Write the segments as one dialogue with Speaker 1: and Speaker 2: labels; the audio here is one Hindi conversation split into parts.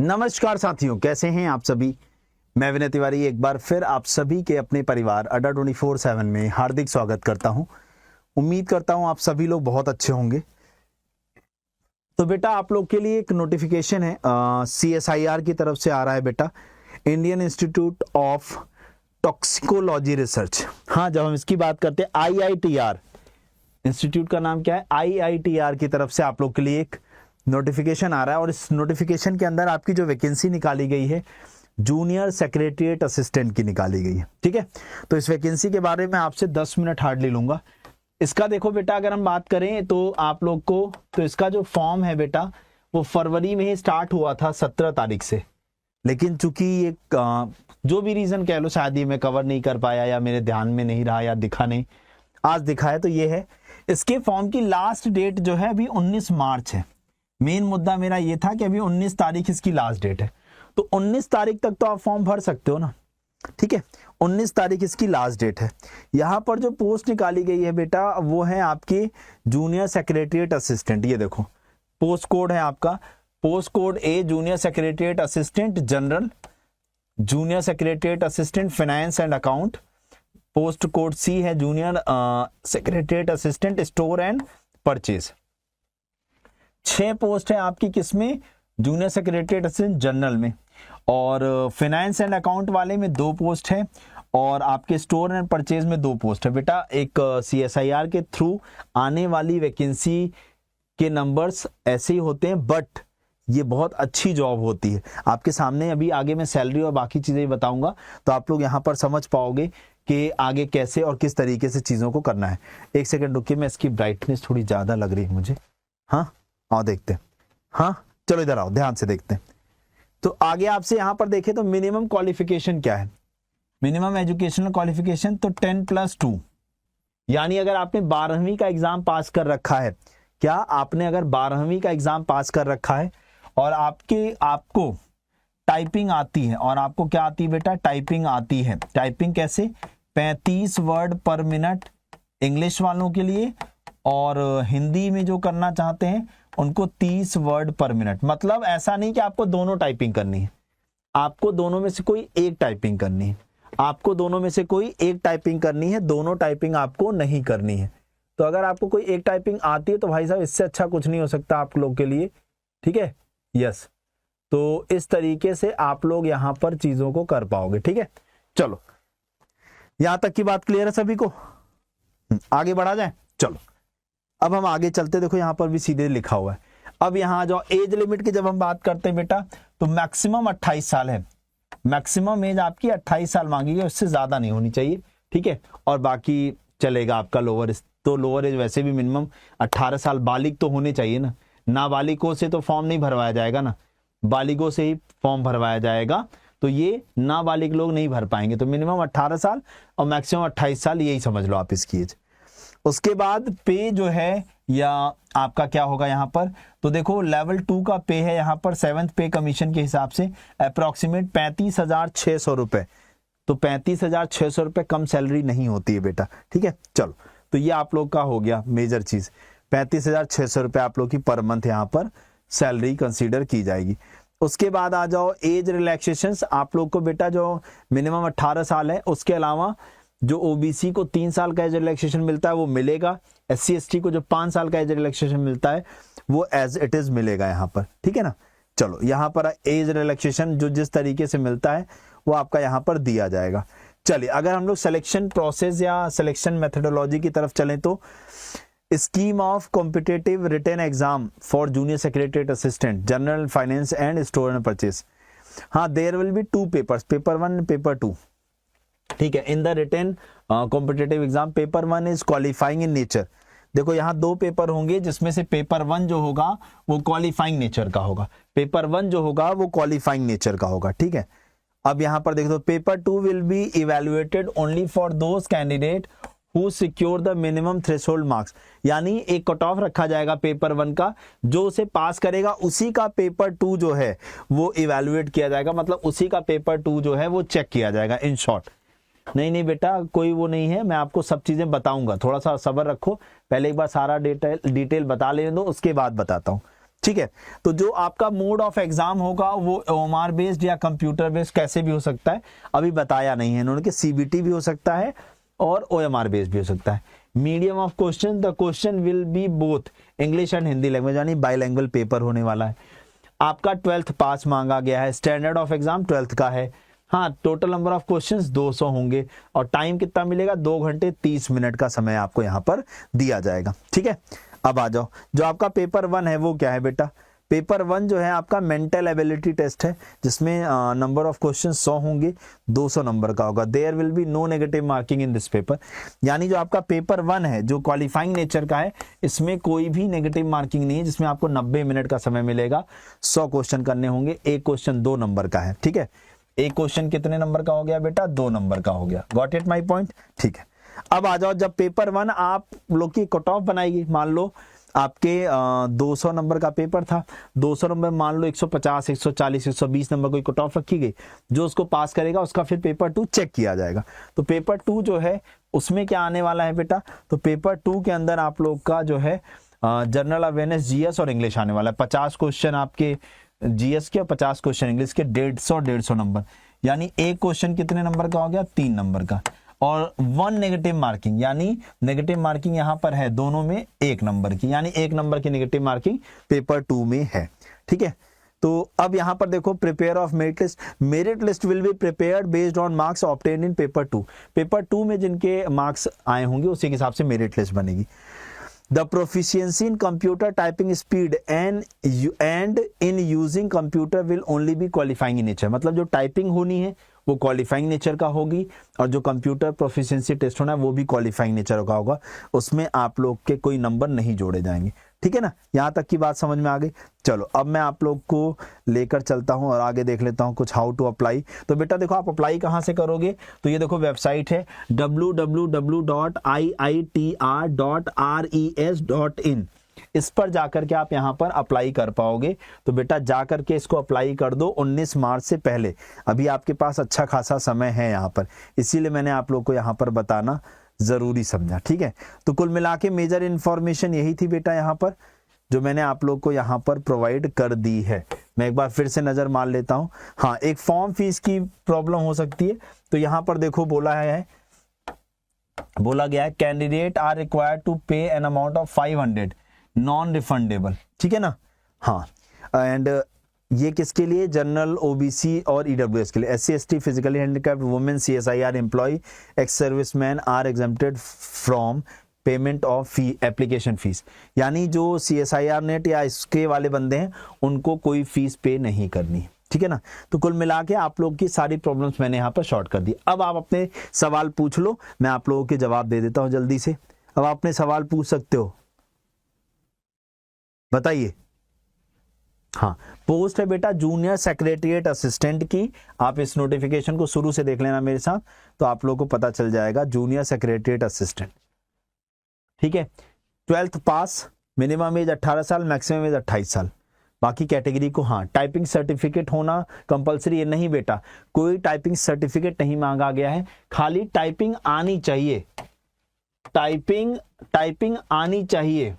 Speaker 1: नमस्कार साथियों, कैसे हैं आप सभी। मैं विनय तिवारी एक बार फिर आप सभी के अपने परिवार अड्डा 24/7 में हार्दिक स्वागत करता हूं। उम्मीद करता हूं आप सभी लोग बहुत अच्छे होंगे। तो बेटा आप लोग के लिए एक नोटिफिकेशन है CSIR की तरफ से आ रहा है बेटा, Indian institute of toxicology research. हाँ, जब हम इसकी बात करते हैं IITR इंस्टीट्यूट का नाम क्या है, IITR की तरफ से आप लोग के लिए एक नोटिफिकेशन आ रहा है और इस नोटिफिकेशन के अंदर आपकी जो वैकेंसी निकाली गई है जूनियर सेक्रेटरीट असिस्टेंट की निकाली गई है। ठीक है, तो इस वैकेंसी के बारे में आपसे 10 मिनट हार्डली लूंगा। इसका देखो बेटा, अगर हम बात करें तो आप लोग को, तो इसका जो फॉर्म है बेटा वो फरवरी में ही स्टार्ट हुआ था 17 तारीख से, लेकिन चूंकि ये जो भी रीजन कह लो, शायद ये मैं कवर नहीं कर पाया या मेरे ध्यान में नहीं रहा या दिखा नहीं, आज दिखा है। तो ये है, इसके फॉर्म की लास्ट डेट जो है अभी 19 मार्च है। मेन मुद्दा मेरा ये था कि अभी 19 तारीख इसकी लास्ट डेट है, तो 19 तारीख तक तो आप फॉर्म भर सकते हो ना। ठीक है, 19 तारीख इसकी लास्ट डेट है। यहाँ पर जो पोस्ट निकाली गई है बेटा वो है आपकी जूनियर सेक्रेटरीट असिस्टेंट। ये देखो पोस्ट कोड है आपका, post code A junior secretariat assistant general, junior secretariat assistant finance and account. Post code C है junior secretariat assistant store and purchase. 6 post है आपकी किसमें, जूनियर सेक्रेटरीट असिस्टेंट जनरल में, और फाइनेंस एंड अकाउंट वाले में 2 पोस्ट है, और आपके स्टोर एंड परचेज में 2 पोस्ट है। बेटा एक CSIR के थ्रू आने वाली वैकेंसी के नंबर्स ऐसे ही होते हैं, बट ये बहुत अच्छी जॉब होती है। आपके सामने अभी आगे मैं सैलरी और बाकी चीजें बताऊंगा, तो आप लोग यहाँ पर समझ पाओगे कि आगे कैसे और किस तरीके से चीजों को करना है। एक सेकंड रुकिए, मैं इसकी ब्राइटनेस थोड़ी ज्यादा लग रही है मुझे। हाँ आओ देखते हैं। हाँ चलो इधर आओ, ध्यान से देखते हैं। तो आगे आपसे यहाँ पर देखें तो मिनिमम क्वालिफिकेशन क्या है, मिनिमम एजुकेशनल क्वालिफिकेशन तो 10+2, यानी अगर आपने 12वीं का एग्जाम पास कर रखा है, क्या आपने अगर 12वीं का एग्जाम पास कर रखा है और आपको टाइपिंग आती है, और आपको क्या आती है बेटा, टाइपिंग आती है। टाइपिंग कैसे, 35 वर्ड पर मिनट इंग्लिश वालों के लिए, और हिंदी में जो करना चाहते हैं उनको 30 वर्ड पर मिनट। मतलब ऐसा नहीं कि आपको दोनों टाइपिंग करनी है, आपको दोनों में से कोई एक टाइपिंग करनी है, आपको दोनों में से कोई एक टाइपिंग करनी है, दोनों टाइपिंग आपको नहीं करनी है। तो अगर आपको कोई एक टाइपिंग आती है तो भाई साहब इससे अच्छा कुछ नहीं हो सकता आप लोग के लिए। ठीक है, यस, तो इस तरीके से आप लोग यहां पर चीजों को कर पाओगे। ठीक है, चलो यहां तक की बात क्लियर है सभी को, आगे बढ़ा जाए। चलो अब हम आगे चलते, देखो यहां पर भी सीधे लिखा हुआ है। अब यहां जो एज लिमिट की जब हम बात करते हैं बेटा, तो मैक्सिमम 28 साल है, मैक्सिमम एज आपकी 28 साल मांगी है, उससे ज्यादा नहीं होनी चाहिए। ठीक है, और बाकी चलेगा आपका लोअर, तो लोअर एज वैसे भी मिनिमम 18 साल, बालिग तो होने चाहिए ना, नाबालिगों से तो फॉर्म नहीं भरवाया जाएगा ना, बालिगों से ही फॉर्म भरवाया जाएगा, तो ये नाबालिग लोग नहीं भर पाएंगे। तो मिनिमम 18 साल और मैक्सिमम 28 साल, यही समझ लो आप इसकी एज। उसके बाद पे जो है या आपका क्या होगा यहाँ पर, तो देखो लेवल 2 का पे है यहाँ पर 7th पे कमीशन के हिसाब से अप्रोक्सीमेट 35,600 रुपए। तो 35,600 रुपए कम सैलरी नहीं होती है बेटा। ठीक है, चलो तो ये आप लोग का हो गया मेजर चीज, 35,600 रुपए आप लोग की पर मंथ यहाँ पर सैलरी कंसीडर की जाएगी। उसके बाद आ जाओ एज रिलैक्सेशन। आप लोग को बेटा जो मिनिमम 18 साल है, उसके अलावा जो OBC को 3 साल का एज रिलैक्सेशन मिलता है वो मिलेगा, SC ST को जो 5 साल का एज रिलैक्सेशन मिलता है वो एज इट इज मिलेगा यहाँ पर। ठीक है ना, चलो यहाँ पर एज रिलैक्सेशन जो जिस तरीके से मिलता है वो आपका यहाँ पर दिया जाएगा। चलिए अगर हम लोग सिलेक्शन प्रोसेस या सिलेक्शन मेथोडोलॉजी की तरफ चलें, तो scheme of competitive written exam for junior secretariat assistant general finance and store and purchase. हाँ, there will be 2 papers, paper 1 and paper 2। ठीक है, in the written competitive exam paper 1 is qualifying in nature. देखो यहाँ 2 पेपर होंगे, जिसमें से पेपर 1 जो होगा वो क्वालिफाइंग नेचर का होगा, पेपर 1 जो होगा वो क्वालिफाइंग नेचर का होगा। ठीक है, अब यहाँ पर देखो paper 2 will be evaluated only for those candidate who secure the minimum threshold marks, यानी एक कट ऑफ रखा जाएगा पेपर 1 का, जो उसे पास करेगा उसी का पेपर 2 जो है वो इवेल्युएट किया जाएगा, मतलब उसी का पेपर 2 जो है वो चेक किया जाएगा। इन शॉर्ट नहीं बेटा कोई वो नहीं है, मैं आपको सब चीजें बताऊंगा, थोड़ा सा सब्र रखो, पहले एक बार सारा डिटेल बता लेने दो, उसके बाद बताता हूँ। ठीक है। तो जो आपका मोड ऑफ एग्जाम होगा वो ओएमआर बेस्ड या कंप्यूटर बेस्ड कैसे भी हो सकता है, अभी बताया नहीं है इन्होंने कि सीबीटी भी हो सकता है और ओएमआर बेस्ड भी हो सकता है। Medium of question, the question will be both English and Hindi language, यानी बाइलैंग्वेज पेपर होने वाला है। आपका 12th पास मांगा गया है, स्टैंडर्ड ऑफ एग्जाम 12th का है। हाँ, टोटल नंबर ऑफ क्वेश्चंस 200 होंगे और टाइम कितना मिलेगा, 2 घंटे 30 मिनट का समय आपको यहाँ पर दिया जाएगा। ठीक है, अब आ जाओ, जो आपका पेपर 1 है वो क्या है बेटा, पेपर 1 जो है आपका मेंटल एबिलिटी टेस्ट है, जिसमें नंबर ऑफ क्वेश्चन 100 होंगे, 200 नंबर का होगा। There will be no negative marking in this paper, यानी जो आपका पेपर 1 है जो क्वालिफाइंग नेचर का है, इसमें कोई भी नेगेटिव मार्किंग नहीं है, जिसमें आपको 90 मिनट का समय मिलेगा, 100 क्वेश्चन करने होंगे, एक क्वेश्चन 2 नंबर का है। ठीक है, एक क्वेश्चन कितने नंबर का हो गया बेटा, 2 नंबर का हो गया। Got it my point. ठीक है, अब आ जाओ, जब पेपर 1 आप लोग की कट ऑफ बनाएगी, मान लो आपके 200 नंबर का पेपर था, 200 नंबर मान लो 150, 140, 120 नंबर कोई कट ऑफ रखी गई, जो उसको पास करेगा उसका फिर पेपर 2 चेक किया जाएगा। तो पेपर 2 जो है उसमें क्या आने वाला है बेटा, तो पेपर 2 के अंदर आप लोग का जो है जनरल अवेयरनेस, जीएस और इंग्लिश आने वाला है। 50 क्वेश्चन आपके जीएस के और 50 क्वेश्चन इंग्लिश के, 150 नंबर, यानी एक क्वेश्चन कितने नंबर का हो गया, 3 नंबर का, और 1 नेगेटिव मार्किंग, यानी नेगेटिव मार्किंग यहां पर है दोनों में 1 नंबर की, यानी 1 नंबर की नेगेटिव मार्किंग पेपर 2 में है। ठीक है, तो अब यहां पर देखो, prepare of merit list, merit list will be prepared based on marks obtained in paper 2, paper 2 में जिनके मार्क्स आए होंगे उसी के हिसाब से मेरिट लिस्ट बनेगी। The proficiency in computer typing speed and in using computer will only be qualifying in nature, मतलब जो टाइपिंग होनी है वो क्वालिफाइंग नेचर का होगी, और जो कंप्यूटर प्रोफिशिएंसी टेस्ट होना है वो भी क्वालिफाइंग नेचर का होगा, उसमें आप लोग के कोई नंबर नहीं जोड़े जाएंगे। ठीक है ना, यहां तक की बात समझ में आ गई। चलो अब मैं आप लोग को लेकर चलता हूं और आगे देख लेता हूं कुछ हाउ टू अप्लाई। तो बेटा देखो, आप अप्लाई कहां से करोगे, तो ये देखो वेबसाइट है www.iitr.res.in, इस पर जाकर के आप यहां पर अप्लाई कर पाओगे। तो बेटा जाकर के इसको अप्लाई कर दो 19 मार्च से पहले, अभी आपके पास अच्छा खासा समय है यहां पर, इसीलिए मैंने आप लोग को यहां पर बताना जरूरी समझा। ठीक है, तो कुल मिला के मेजर इंफॉर्मेशन यही थी बेटा यहां पर, जो मैंने आप लोग को यहां पर प्रोवाइड कर दी है। मैं एक बार फिर से नजर मार लेता हूं। हाँ, एक फॉर्म फीस की प्रॉब्लम हो सकती है, तो यहां पर देखो बोला गया है कैंडिडेट आर रिक्वायर्ड टू पे an amount of 500 non refundable. ठीक है ना, हाँ, एंड ये किसके लिए, जनरल, ओबीसी और ईडब्ल्यूएस के लिए। SC ST, physically handicapped women, CSIR employ, ex serviceman are exempted from payment of fee, application fees, यानी जो सीएसआईआर नेट या इसके वाले बंदे हैं उनको कोई फीस पे नहीं करनी। ठीक है ना, तो कुल मिला के आप लोग की सारी प्रॉब्लम्स मैंने यहाँ पर शॉर्ट कर दी। अब आप अपने सवाल पूछ लो, मैं आप लोगों के जवाब दे देता हूँ जल्दी से। अब आप अपने सवाल पूछ सकते हो, बताइए। हाँ, पोस्ट है बेटा जूनियर सेक्रेटरिएट असिस्टेंट की, आप इस नोटिफिकेशन को शुरू से देख लेना मेरे साथ, तो आप लोगों को पता चल जाएगा, जूनियर सेक्रेटरिएट असिस्टेंट। ठीक है, 12th पास, मिनिमम एज 18 साल, मैक्सिमम एज 28 साल। बाकी कैटेगरी को हाँ टाइपिंग सर्टिफिकेट होना कंपलसरी है नहीं बेटा, कोई टाइपिंग सर्टिफिकेट नहीं मांगा गया है, खाली टाइपिंग आनी चाहिए, टाइपिंग आनी चाहिए,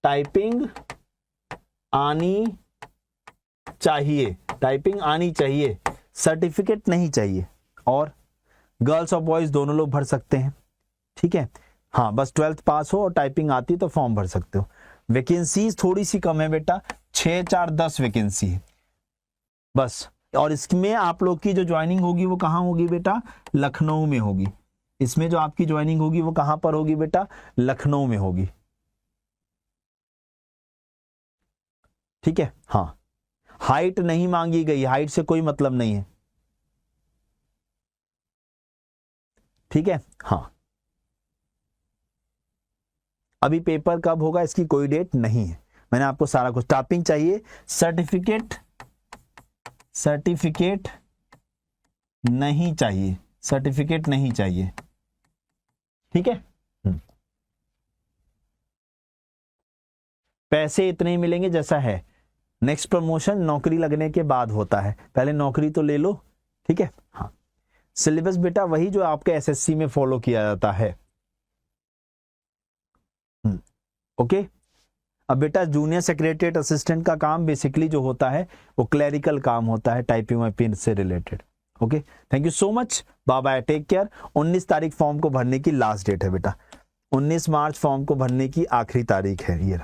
Speaker 1: टाइपिंग आनी चाहिए, टाइपिंग आनी चाहिए, सर्टिफिकेट नहीं चाहिए। और गर्ल्स और बॉयज दोनों लोग भर सकते हैं। ठीक है, हाँ, बस 12th पास हो और टाइपिंग आती तो फॉर्म भर सकते हो। वैकेंसीज थोड़ी सी कम है बेटा, 6, 4, 10 वैकेंसी है बस, और इसमें आप लोग की जो ज्वाइनिंग होगी वो कहाँ होगी बेटा, लखनऊ में होगी। इसमें जो आपकी ज्वाइनिंग होगी वो कहां पर होगी बेटा, लखनऊ में होगी। ठीक है, हाँ, हाइट नहीं मांगी गई, हाइट से कोई मतलब नहीं है। ठीक है, हाँ, अभी पेपर कब होगा इसकी कोई डेट नहीं है, मैंने आपको सारा कुछ। टाइपिंग चाहिए, सर्टिफिकेट नहीं चाहिए, सर्टिफिकेट नहीं चाहिए। ठीक है, पैसे इतने ही मिलेंगे जैसा है। नेक्स्ट प्रमोशन नौकरी लगने के बाद होता है, पहले नौकरी तो ले लो। ठीक है, हाँ, सिलेबस बेटा वही जो आपके एसएससी में फॉलो किया जाता है। ओके, अब बेटा जूनियर सेक्रेटरीट असिस्टेंट का काम बेसिकली जो होता है वो क्लरिकल काम होता है, टाइपिंग वाइपिंग से related. Okay, thank you so much, bye bye, take care. 19 तारीख फॉर्म को भरने की लास्ट डेट है बेटा, 19 मार्च फॉर्म को भरने की आखिरी तारीख है ये।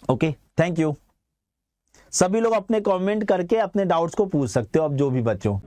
Speaker 1: Okay, thank you. सभी लोग अपने कमेंट करके अपने डाउट्स को पूछ सकते हो अब जो भी बच्चों।